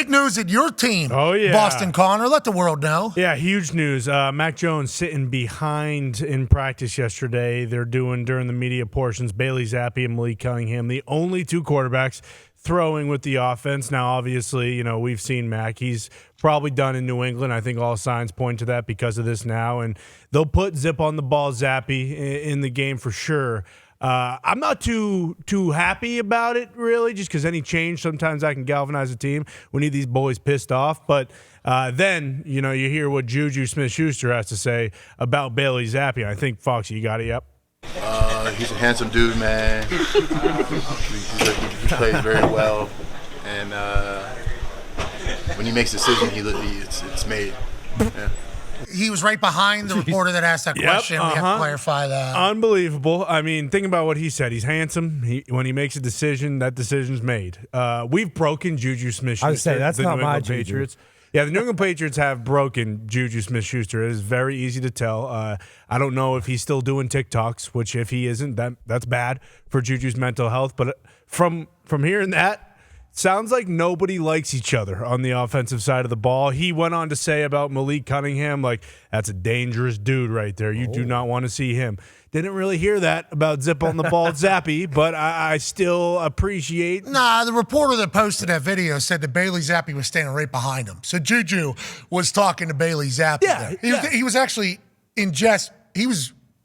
Big news at your team. Oh, yeah. Boston Connor. Let the world know. Yeah, huge news. Mac Jones sitting behind in practice yesterday. They're doing during the media portions. Bailey Zappi and Malik Cunningham, the only two quarterbacks throwing with the offense. Now, obviously, we've seen Mac. He's probably done in New England. I think all signs point to that because of this now. And they'll put Zip on the ball, Zappi, in the game for sure. I'm not too happy about it, really, just because any change, sometimes I can galvanize a team. We need these boys pissed off. But then, you hear what Juju Smith-Schuster has to say about Bailey Zappi. I think, Foxy, you got it, yep. He's a handsome dude, man. He plays very well, and when he makes a decision, it's made. Yeah. He was right behind the reporter that asked that question. We have to clarify that. Unbelievable. I mean, think about what he said. He's handsome. When he makes a decision, that decision's made. We've broken Juju Smith-Schuster. I would say that's not my Patriots. Yeah, the New England Patriots have broken Juju Smith-Schuster. It is very easy to tell. I don't know if he's still doing TikToks, which if he isn't, that's bad for Juju's mental health. But from hearing that, sounds like nobody likes each other on the offensive side of the ball. He went on to say about Malik Cunningham, like, that's a dangerous dude right there. You do not want to see him. Didn't really hear that about Zip on the ball, Zappi, but I still appreciate. Nah, the reporter that posted that video said that Bailey Zappi was standing right behind him. So Juju was talking to Bailey Zappi. Yeah, He was actually in jest.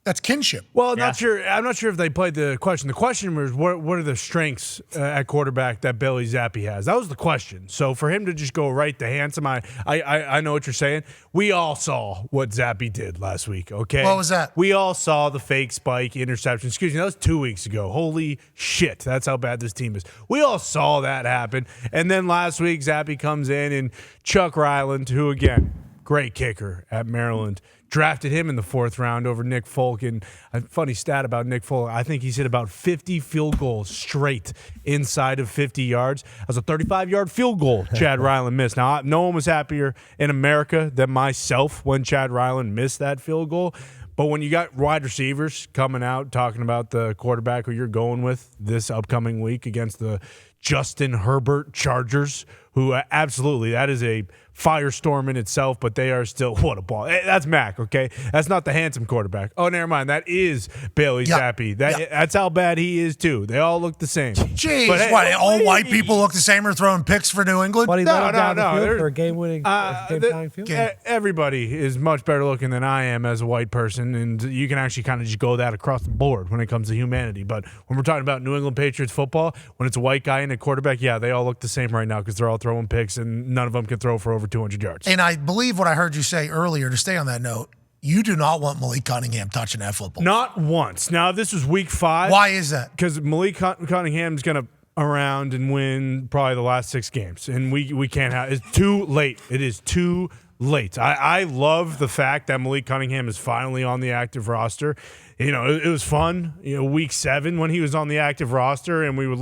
That's kinship. Well, I'm not sure if they played the question. The question was, what are the strengths at quarterback that Bailey Zappi has? That was the question. So for him to just go right to handsome, I know what you're saying. We all saw what Zappi did last week, okay? What was that? We all saw the fake spike interception. Excuse me, that was 2 weeks ago. Holy shit, that's how bad this team is. We all saw that happen. And then last week, Zappi comes in, and Chuck Ryland, who, again, great kicker at Maryland, drafted him in the 4th round over Nick Folk. And a funny stat about Nick Folk, I think he's hit about 50 field goals straight inside of 50 yards. That was a 35-yard field goal Chad Ryland missed. Now, no one was happier in America than myself when Chad Ryland missed that field goal. But when you got wide receivers coming out talking about the quarterback who you're going with this upcoming week against the Justin Herbert Chargers, who absolutely, that is a firestorm in itself, but they are still, what a ball. That's Mac, okay? That's not the handsome quarterback. Oh, never mind. That is Bailey Zappi. That's how bad he is, too. They all look the same. Jeez, but, hey, all white people look the same or throwing picks for New England? But he let him down the field for a game-winning, game-tying field. Everybody is much better looking than I am as a white person, and you can actually kind of just go that across the board when it comes to humanity. But when we're talking about New England Patriots football, when it's a white guy and a quarterback, yeah, they all look the same right now because they're all throwing picks, and none of them can throw for over 200 yards. And I believe what I heard you say earlier, to stay on that note, you do not want Malik Cunningham touching that football. Not once. Now, this was week 5. Why is that? Because Malik Cunningham's going to around and win probably the last 6 games. And we can't have – it's too late. It is too late. I love the fact that Malik Cunningham is finally on the active roster. It was fun, week 7 when he was on the active roster and we would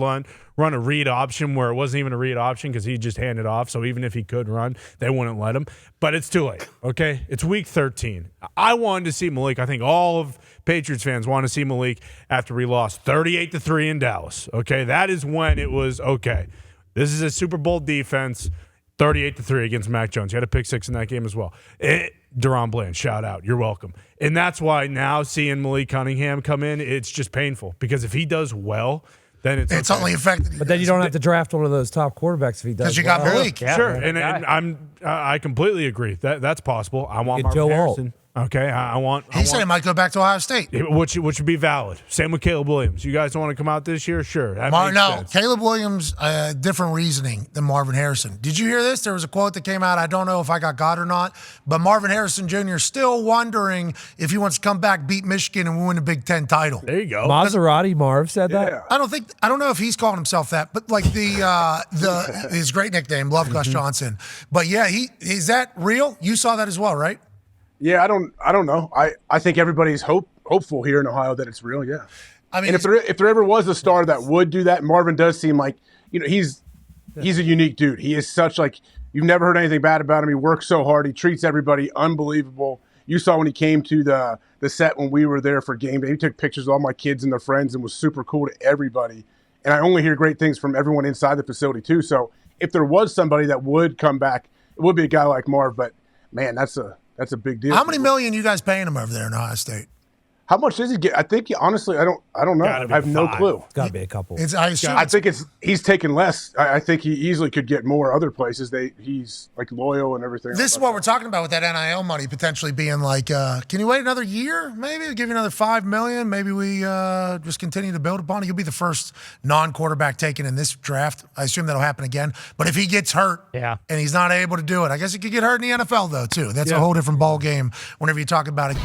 run a read option where it wasn't even a read option because he just handed off. So even if he could run, they wouldn't let him. But it's too late, okay? It's week 13. I wanted to see Malik. I think all of Patriots fans want to see Malik after we lost 38-3 in Dallas, okay? That is when it was, okay, this is a Super Bowl defense, 38-3 against Mac Jones. He had a pick 6 in that game as well. Deron Bland, shout out. You're welcome. And that's why now seeing Malik Cunningham come in, it's just painful. Because if he does well, then it's only affected. But then you don't have to draft one of those top quarterbacks if he does. Because you got Malik. Yeah, sure, and I completely agree. That's possible. I want Joe Marvin Harrison. Okay, He said he might go back to Ohio State. Which would be valid. Same with Caleb Williams. You guys don't want to come out this year? Sure. That makes sense. Caleb Williams, different reasoning than Marvin Harrison. Did you hear this? There was a quote that came out. I don't know if I got or not, but Marvin Harrison Jr. still wondering if he wants to come back, beat Michigan, and win a Big Ten title. There you go. Maserati Marv said that? I don't know if he's calling himself that, but like his great nickname, Love Gus Johnson. But yeah, is that real? You saw that as well, right? Yeah, I don't know. I think everybody's hopeful here in Ohio that it's real. Yeah, I mean, and if there ever was a star that would do that, Marvin does seem like he's a unique dude. He is such like you've never heard anything bad about him. He works so hard. He treats everybody unbelievable. You saw when he came to the set when we were there for game day. He took pictures of all my kids and their friends and was super cool to everybody. And I only hear great things from everyone inside the facility too. So if there was somebody that would come back, it would be a guy like Marv. But man, that's a big deal. How many million you guys paying him over there in Ohio State? How much does he get? I think honestly, I don't know. I have no clue. It's got to be a couple. I think he's taking less. I think he easily could get more other places. He's like loyal and everything. This is what we're talking about with that NIL money potentially being like, can you wait another year? Maybe give you another $5 million. Maybe we just continue to build upon it. He'll be the first non-quarterback taken in this draft. I assume that'll happen again. But if he gets hurt and he's not able to do it, I guess he could get hurt in the NFL though too. That's a whole different ball game whenever you talk about it.